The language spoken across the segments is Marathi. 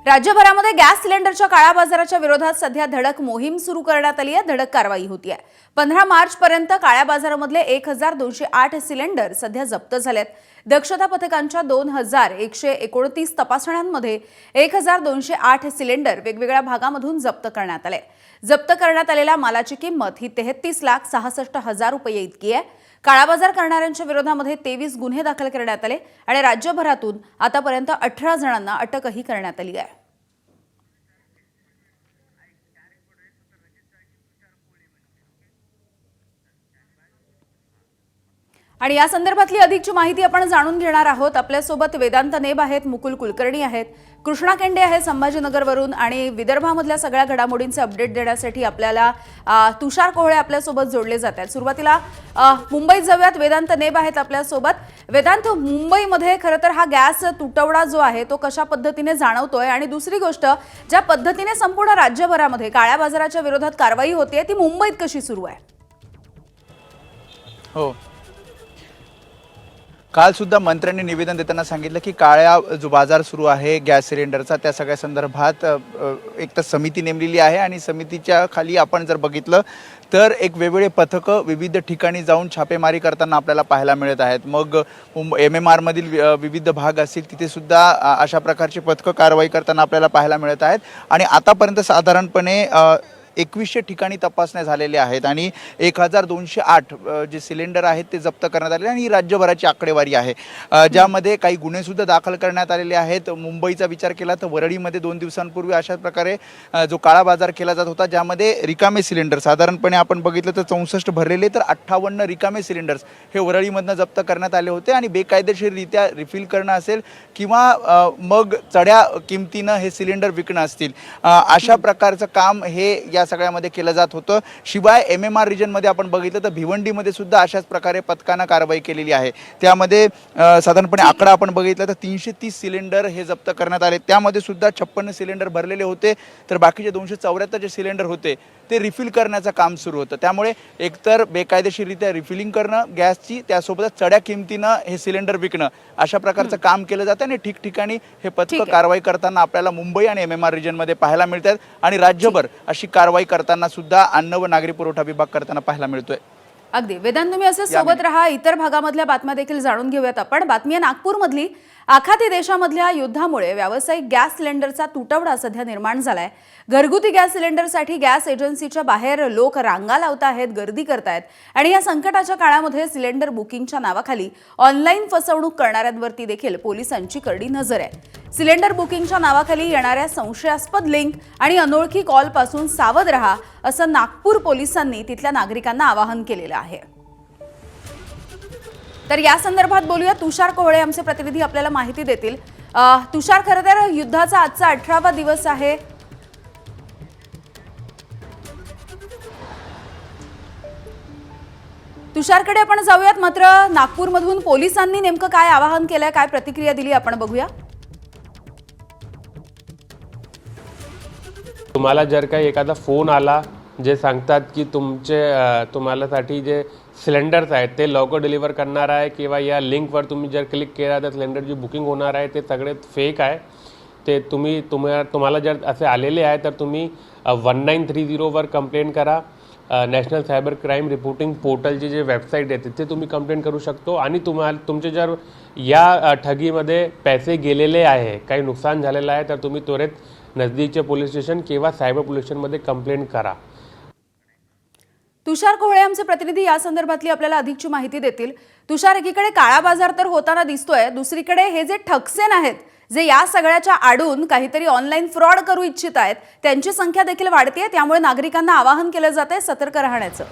राज्यभरामध्ये गॅस सिलेंडरच्या काळ्या बाजाराच्या विरोधात सध्या धडक मोहीम सुरू करण्यात आली आहे। धडक कारवाई होती आहे। 15 मार्च पर्यंत काळ्या बाजारामधले 1208 सिलेंडर सध्या जप्त झालेत। दक्षता पथकांच्या 2129 तपासण्यांमध्ये 1208 सिलेंडर वेगवेगळ्या भागांमधून जप्त करण्यात आले। जप्त करण्यात आलेल्या मालाची किंमत ही 33,66,000 रुपये इतकी आहे। काळा बाजार करणाऱ्यांच्या विरोधामध्ये 23 गुन्हे दाखल करण्यात आले आणि राज्यभरातून आतापर्यंत 18 जणांना अटकही करण्यात आली आहे। आणि या संदर्भातली अधिकची माहिती आपण जाणून घेणार आहोत। आपल्या सोबत वेदांत नेब आहेत, मुकुल कुलकर्णी आहेत, कृष्णा केंडे आहे संभाजीनगरवरून आणि विदर्भामधल्या सगळ्या घडामोडींचे अपडेट देण्यासाठी आपल्याला तुषार कोहळे आपल्या सोबत जोडले जात आहेत। सुरुवातीला मुंबईत जाऊयात। वेदांत नेब आहेत आपल्या सोबत। वेदांत, मुंबईमध्ये खरं तर हा गॅस तुटवडा जो आहे तो कशा पद्धतीने जाणवतोय आणि दुसरी गोष्ट, ज्या पद्धतीने संपूर्ण राज्यभरामध्ये काळ्या बाजाराच्या विरोधात कारवाई होते ती मुंबईत कशी सुरू आहे? हो, काल सुद्धा मंत्र्यांनी निवेदन देताना सांगितलं की काळ्या जो बाजार सुरू आहे गॅस सिलेंडरचा त्या सगळ्या संदर्भात एक तर समिती नेमलेली आहे आणि समितीच्या खाली आपण जर बघितलं तर एक वेगवेगळे पथकं विविध ठिकाणी जाऊन छापेमारी करताना आपल्याला पाहायला मिळत आहेत। मग MMR मधील विविध भाग असतील तिथे सुद्धा अशा प्रकारची पथकं कारवाई करताना आपल्याला पाहायला मिळत आहेत आणि आतापर्यंत साधारणपणे 2100 ठिकाणी तपासण्या झालेल्या आहेत आणि 1208 जे सिलेंडर आहेत ते जप्त करण्यात आले आणि ही राज्यभराची आकडेवारी आहे, ज्यामध्ये काही गुन्हे सुद्धा दाखल करण्यात आलेले आहेत। मुंबईचा विचार केला तर वरळीमध्ये 2 दिवसांपूर्वी अशा प्रकारे जो काळा बाजार केला जात होता, ज्यामध्ये रिकामे सिलेंडर साधारणपणे आपण बघितलं तर 64 भरलेले तर 58 रिकामे सिलेंडर्स हे वरळीमधनं जप्त करण्यात आले होते आणि बेकायदेशीररित्या रिफिल करणं असेल किंवा मग चढ्या किमतीनं हे सिलेंडर विकणं असतील, अशा प्रकारचं काम हे या सगळ्यामध्ये केलं जात होतं। शिवाय MMR रिजनमध्ये आपण बघितलं तर भिवंडीमध्ये सुद्धा अशाच प्रकारे पथकानं कारवाई केलेली आहे। त्यामध्ये साधारणपणे आकडा आपण बघितला तर 330 सिलेंडर हे जप्त करण्यात आले। त्यामध्ये सुद्धा 56 सिलेंडर भरलेले होते तर बाकीचे 274 जे सिलेंडर होते ते रिफिल करण्याचं काम सुरू होतं। त्यामुळे एकतर बेकायदेशीररित्या रिफिलिंग करणं गॅसची, त्यासोबतच चढ्या किमतीनं हे सिलेंडर विकणं, अशा प्रकारचं काम केलं जातं आणि ठिकठिकाणी हे पथकं कारवाई करताना आपल्याला मुंबई आणि MMR रिजनमध्ये पाहायला मिळतात आणि राज्यभर अशी कारवाई करताना सुद्धा अन्न व नागरी पुरवठा विभाग करताना पाहायला मिळतोय। अगदी वेदांत, तुम्ही असे सोबत राहा। इतर भागामधल्या बातम्या देखील जाणून घेऊयात आपण। बातमी आहे नागपूरमधली। आखाती देशामधल्या युद्धामुळे व्यावसायिक गॅस सिलेंडरचा तुटवडा सध्या निर्माण झालाय। घरगुती गॅस सिलेंडरसाठी गॅस एजन्सीच्या बाहेर लोक रांगा लावत आहेत, गर्दी करतायत आणि या संकटाच्या काळामध्ये सिलेंडर बुकिंगच्या नावाखाली ऑनलाईन फसवणूक करणाऱ्यांवरती देखील पोलिसांची करडी नजर आहे। सिलेंडर बुकिंगच्या नावाखाली येणाऱ्या संशयास्पद लिंक आणि अनोळखी कॉल पासून सावध रहा, असं नागपूर पोलिसांनी तिथल्या नागरिकांना आवाहन केलेलं आहे। तर या संदर्भात बोलूया। तुषार कोहळे आमचे प्रतिनिधी आपल्याला माहिती देतील। तुषार, खरं तर युद्धाचा आजचा 18वा दिवस आहे। तुषारकडे आपण जाऊयात। मात्र नागपूरमधून पोलिसांनी नेमकं काय आवाहन केलंय, काय प्रतिक्रिया दिली आपण बघूया। तुम्हाला जर काही एखादा फोन आला जे सांगतात की तुम्हालासाठी जे सिलेंडर्स आहेत ते लवकर डिलिव्हर करणार आहे किंवा या लिंकवर तुम्ही जर क्लिक केला तर सिलेंडरची बुकिंग होणार आहे, ते सगळे फेक आहे, ते तुम्हाला जर असे आलेले आहे तर तुम्ही 1930 वर कंप्लेंट करा। नॅशनल सायबर क्राईम रिपोर्टिंग पोर्टलची जे वेबसाईट आहे तिथे तुम्ही कंप्लेंट करू शकतो आणि तुमचे जर या ठगीमध्ये पैसे गेलेले आहे, काही नुकसान झालेलं आहे, तर तुम्ही त्वरित नजदीकचे पोलीस स्टेशन किंवा सायबर पोलीस स्टेशनमध्ये कंप्लेंट करा। तुषार कोहळे आमचे प्रतिनिधी या संदर्भातली आपल्याला अधिकची माहिती देतील। तुषार, एकीकडे काळा बाजार तर होताना दिसतोय, दुसरीकडे हे जे ठगसेन आहेत जे या सगळ्याच्या आडून काहीतरी ऑनलाईन फ्रॉड करू इच्छित आहेत त्यांची संख्या देखील वाढते। त्यामुळे नागरिकांना आवाहन केलं जातंय सतर्क राहण्याचं।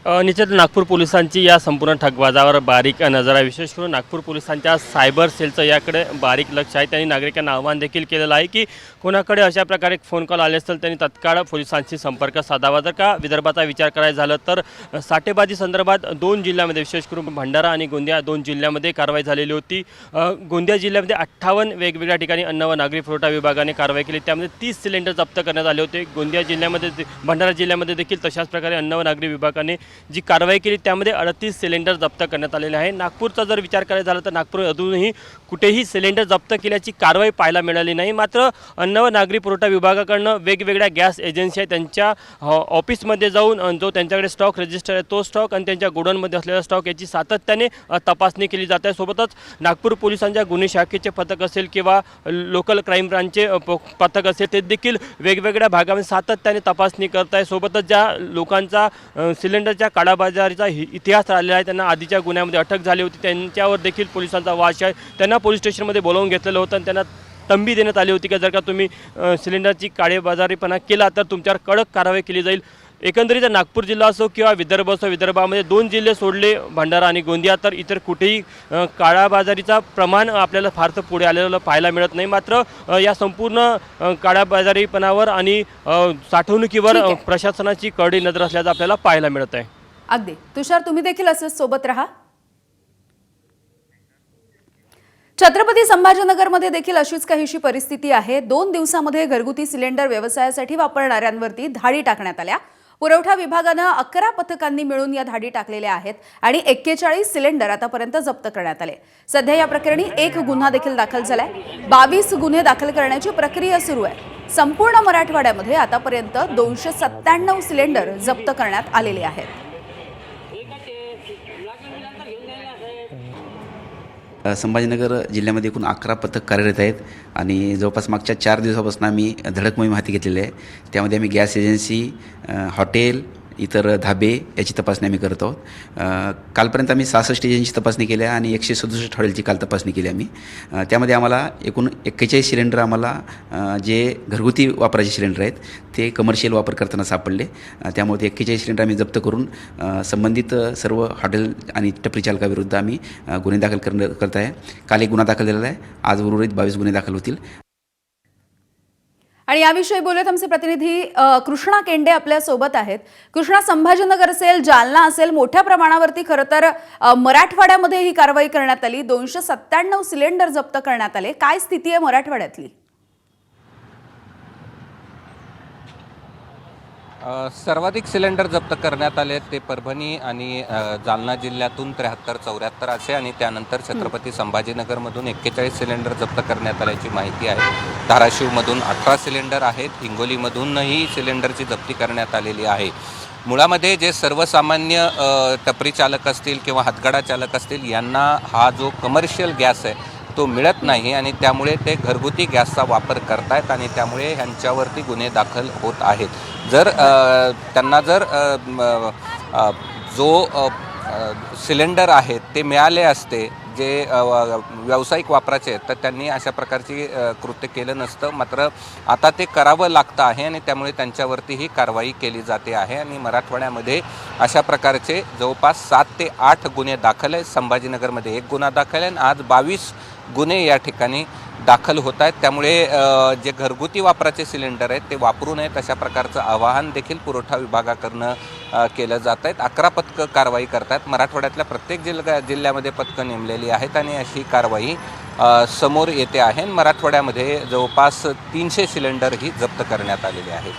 निश्चित नागपूर पोलिसांची या संपूर्ण ठगबाजावर बारीक नजर आहे। विशेष करून नागपूर पोलिसांच्या सायबर सेलचं याकडे बारीक लक्ष आहे। त्यांनी नागरिकांना आवाहन देखील केलेलं आहे की कोणाकडे अशा प्रकारे फोन कॉल आले असेल त्यांनी तत्काळ पोलिसांशी संपर्क साधावा। जर का विदर्भाचा विचार करायचा झालं तर साठेबाजी संदर्भात 2 जिल्ह्यामध्ये, विशेष करून भंडारा आणि गोंदिया 2 जिल्ह्यामध्ये कारवाई झालेली होती। गोंदिया जिल्ह्यामध्ये 58 वेगवेगळ्या ठिकाणी अन्न व नागरी पुरवठा विभागाने कारवाई केली, त्यामध्ये 30 सिलेंडर जप्त करण्यात आले होते। गोंदिया जिल्ह्यामध्ये, भंडारा जिल्ह्यामध्ये देखील तशाच प्रकारे अन्न व नागरी विभागाने जी कारवाई केली त्यामध्ये 38 सिलेंडर जप्त करण्यात आलेले आहे. नागपूरचा जर विचार करायचा झाला तर नागपूर अजूनही कुठेही सिलेंडर जप्त केल्याची कारवाई पाहायला मिळाली नाही. मात्र अन्न व नागरी पुरवठा विभागाकडनं वेगवेगळ्या गॅस एजन्सी आहेत त्यांच्या ऑफिसमध्ये जाऊन जो त्यांच्याकडे स्टॉक रजिस्टर आहे तो स्टॉक आणि त्यांच्या गोडाऊनमध्ये असलेला स्टॉक याची सातत्याने तपासणी केली जाते. सोबतच नागपूर पोलिसांच्या गुन्हे शाखेचे पथक असेल किंवा लोकल क्राईम ब्रांचचे पथक असेल ते देखील वेगवेगळ्या भागामध्ये सातत्याने तपासणी करत आहे. सोबतच ज्या लोकांचा सिलेंडरच्या काळाबाजारीचा इतिहास राहिलेला आहे त्यांना आधीच्या गुन्ह्यामध्ये अटक झाली होती त्यांच्यावर देखील पोलिसांचा वाश आहे. त्यांना पोलीस स्टेशनमध्ये बोलावून घेतलेलं होतं आणि त्यांना तंबी देण्यात आली होती की जर का तुम्ही सिलेंडरची काळेबाजारीपणा केला तर तुमच्यावर कडक कारवाई केली जाईल. एकंदरीत नागपूर जिल्हा असो किंवा विदर्भ असो, विदर्भामध्ये 2 जिल्हे सोडले भंडारा आणि गोंदिया तर इतर कुठेही काळाबाजारीचा प्रमाण आपल्याला फारसं पुढे आलेलं पाहायला मिळत नाही. मात्र या संपूर्ण काळाबाजारीपणावर आणि साठवणुकीवर प्रशासनाची करडी नजर असल्याचं आपल्याला पाहायला मिळत आहे. अगदी तुषार, तुम्ही देखील असेच सोबत राहा. छत्रपती संभाजीनगरमध्ये देखील अशीच काहीशी परिस्थिती आहे. 2 दिवसामध्ये घरगुती सिलेंडर व्यवसायासाठी वापरणाऱ्यांवरती धाडी टाकण्यात आल्या. पुरवठा विभागानं 11 पथकांनी मिळून या धाडी टाकलेल्या आहेत आणि 41 सिलेंडर आतापर्यंत जप्त करण्यात आले. सध्या या प्रकरणी 1 गुन्हा देखील दाखल झालाय. 22 गुन्हे दाखल करण्याची प्रक्रिया सुरू आहे. संपूर्ण मराठवाड्यामध्ये आतापर्यंत 297 सिलेंडर जप्त करण्यात आलेले आहेत. संभाजीनगर जिल्ह्यामध्ये एकूण 11 पथक कार्यरत आहेत आणि जवळपास मागच्या 4 दिवसापासून आम्ही धडक मोहीम हाती घेतलेली आहे. त्यामध्ये आम्ही गॅस एजन्सी, हॉटेल, इतर धाबे याची तपासणी आम्ही करत आहोत. कालपर्यंत आम्ही 66 एजन्सी तपासणी केल्या आणि 167 हॉटेलची काल तपासणी केली आम्ही. त्यामध्ये आम्हाला एकूण 41 सिलेंडर आम्हाला जे घरगुती वापराचे सिलेंडर आहेत ते कमर्शियल वापर करताना सापडले. त्यामुळे ते 41 सिलेंडर आम्ही जप्त करून संबंधित सर्व हॉटेल आणि टपरी चालकाविरुद्ध आम्ही गुन्हे दाखल करत आहे. काल 1 गुन्हा दाखल झालेला आहे. आज उर्वरित 22 गुन्हे दाखल होतील. आणि याविषयी बोलत आमचे प्रतिनिधी कृष्णा केंडे आपल्या सोबत आहेत. कृष्णा, संभाजीनगर असेल, जालना असेल, मोठ्या प्रमाणावरती खरं तर मराठवाड्यामध्ये ही कारवाई करण्यात आली. 297 सिलेंडर जप्त करण्यात आले. काय स्थिती आहे मराठवाड्यातली? सर्वाधिक सिलेंडर जप्त करण्यात आले ते परभणी आणि जालना जिल्ह्यातून 73-74 असे आणि त्यानंतर छत्रपती संभाजीनगरमधून 41 सिलेंडर जप्त करण्यात आल्याची माहिती आहे. धाराशिवमधून 18 सिलेंडर आहेत. हिंगोलीमधूनही सिलेंडरची जप्ती करण्यात आलेली आहे. मुळामध्ये जे सर्वसामान्य टपरी चालक असतील किंवा हातगाडा चालक असतील यांना हा जो कमर्शियल गॅस आहे तो मिळत नाही आणि त्यामुळे ते घरगुती गॅसचा वापर करतायत आणि त्यामुळे ह्यांच्यावरती गुन्हे दाखल होत आहेत. जर त्यांना जर जो सिलेंडर आहेत ते मिळाले असते जे व्यावसायिक वापराचे आहेत तर त्यांनी अशा प्रकारची कृत्य केलं नसतं. मात्र आता ते करावं लागतं आहे आणि त्यामुळे त्यांच्यावरती ही कारवाई केली जाते आहे आणि मराठवाड्यामध्ये अशा प्रकारचे जवळपास 7 ते 8 गुन्हे दाखल आहेत. संभाजीनगरमध्ये 1 गुन्हा दाखल आहे आणि आज 22 गुन्हे या ठिकाणी दाखल होत आहेत. त्यामुळे जे घरगुती वापराचे सिलेंडर आहेत ते वापरू नयेत अशा प्रकारचं आवाहन देखील पुरवठा विभागाकडनं केलं जात आहेत. 11 पथकं कारवाई करतात. मराठवाड्यातल्या प्रत्येक जिल्ह्यामध्ये पथकं नेमलेली आहेत आणि अशी कारवाई समोर येते आहे. मराठवाड्यामध्ये जवळपास 300 सिलेंडर ही जप्त करण्यात आलेले आहेत.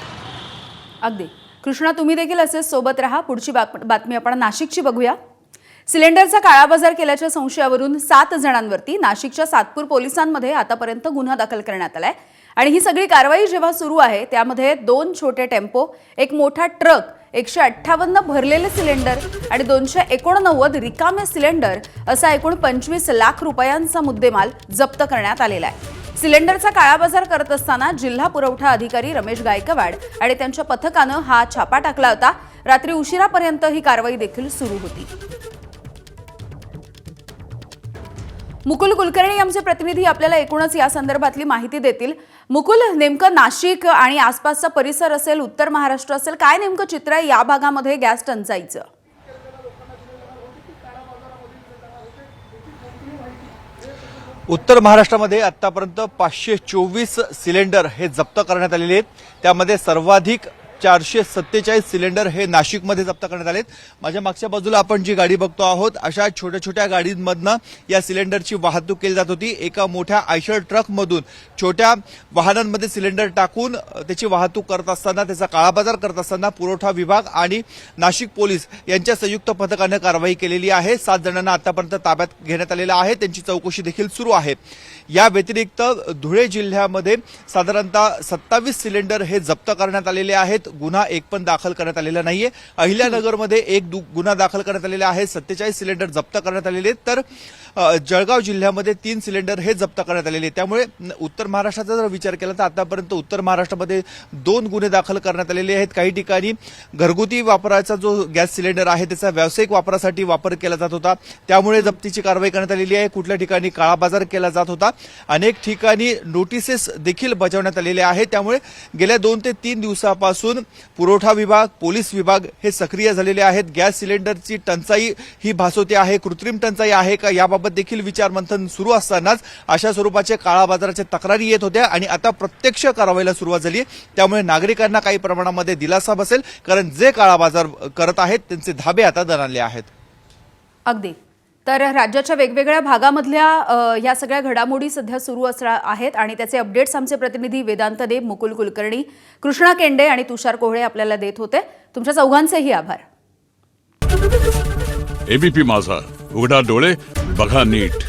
अगदी कृष्णा, तुम्ही देखील असेच सोबत राहा. पुढची बातमी आपण नाशिकची बघूया. सिलेंडरचा काळाबाजार केल्याच्या संशयावरून 7 जणांवरती नाशिकच्या सातपूर पोलिसांमध्ये आतापर्यंत गुन्हा दाखल करण्यात आलाय. आणि ही सगळी कारवाई जेव्हा सुरू आहे त्यामध्ये 2 छोटे टेम्पो, 1 मोठा ट्रक, 158 भरलेले सिलेंडर आणि 289 रिकामे सिलेंडर असा एकूण 25 लाख रुपयांचा मुद्देमाल जप्त करण्यात आलेला आहे. सिलेंडरचा काळाबाजार करत असताना जिल्हा पुरवठा अधिकारी रमेश गायकवाड आणि त्यांच्या पथकानं हा छापा टाकला होता. रात्री उशिरापर्यंत ही कारवाई देखील सुरू होती. मुकुल कुलकर्णी आमचे प्रतिनिधी आपल्याला एकूणच या संदर्भातली माहिती देतील. मुकुल, नेमकं नाशिक आणि आसपासचा परिसर असेल, उत्तर महाराष्ट्र असेल, काय नेमकं चित्र आहे या भागामध्ये गॅस टंचाईचं? उत्तर महाराष्ट्रामध्ये आतापर्यंत 524 सिलेंडर हे जप्त करण्यात आलेले आहेत. त्यामध्ये सर्वाधिक 447 सिलेंडर हे नाशिकमध्ये जप्त करण्यात आलेत. माझ्या मागच्या बाजूला आपण जी गाडी बघतो आहोत, अशा छोट्या छोट्या गाडींमधनं या सिलेंडरची वाहतूक केली जात होती. एका मोठ्या आयशर ट्रकमधून छोट्या वाहनांमध्ये सिलेंडर टाकून त्याची वाहतूक करत असताना, त्याचा काळाबाजार करत असताना पुरवठा विभाग आणि नाशिक पोलीस यांच्या संयुक्त पथकाने कारवाई केलेली आहे. 7 जणांना आतापर्यंत ताब्यात घेण्यात आलेलं आहे. त्यांची चौकशी देखील सुरू आहे. या व्यतिरिक्त धुळे जिल्ह्यामध्ये साधारणतः 27 सिलेंडर हे जप्त करण्यात आलेले आहेत. गुन्हा एक पण दाखल करण्यात आलेला नाहीये. अहिल्यानगरमध्ये एक गुन्हा दाखल करण्यात आलेला आहे. 47 सिलेंडर जप्त करण्यात आलेले आहेत. तर जळगाव जिल्ह्यामध्ये 3 सिलेंडर हे जप्त करण्यात आलेले आहेत. त्यामुळे उत्तर महाराष्ट्राचा जर विचार केला तर आतापर्यंत उत्तर महाराष्ट्रामध्ये 2 गुन्हे दाखल करण्यात आलेले आहेत. काही ठिकाणी घरगुती वापराचा जो गॅस सिलेंडर आहे त्याचा व्यावसायिक वापरासाठी वापर केला जात होता, त्यामुळे जप्तीची कारवाई करण्यात आलेली आहे. कुठल्या ठिकाणी काळाबाजार केला जात होता. अनेक ठिकाणी नोटिसेस देखील बजावण्यात आलेले आहेत. त्यामुळे गेल्या 2 ते 3 दिवसापासून पुरवठा विभाग, पोलीस विभाग हे सक्रिय झालेले आहेत. गॅस सिलेंडरची टंचाई ही भासवते आहे, कृत्रिम टंचाई आहे का याबाबत देखील विचारमंथन सुरू असतानाच अशा स्वरूपाचे काळाबाजाराच्या तक्रारी येत होत्या आणि आता प्रत्यक्ष कारवाईला सुरुवात झाली. त्यामुळे नागरिकांना काही प्रमाणामध्ये दिलासा बसेल, कारण जे काळाबाजार करत आहेत त्यांचे धाबे आता दणाणले आहेत. अगदी. तर राज्याच्या वेगवेगळ्या भागामधल्या या सगळ्या घडामोडी सध्या सुरू आहेत आणि त्याचे अपडेट्स आमचे प्रतिनिधी वेदांत देव, मुकुल कुलकर्णी, कृष्णा केंडे आणि तुषार कोहळे आपल्याला देत होते. तुमच्या चौघांचेही आभार. एबीपी माझा, उघडा डोळे बघा नीट.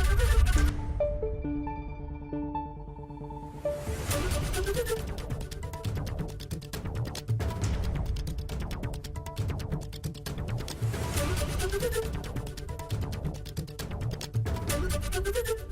Thank you.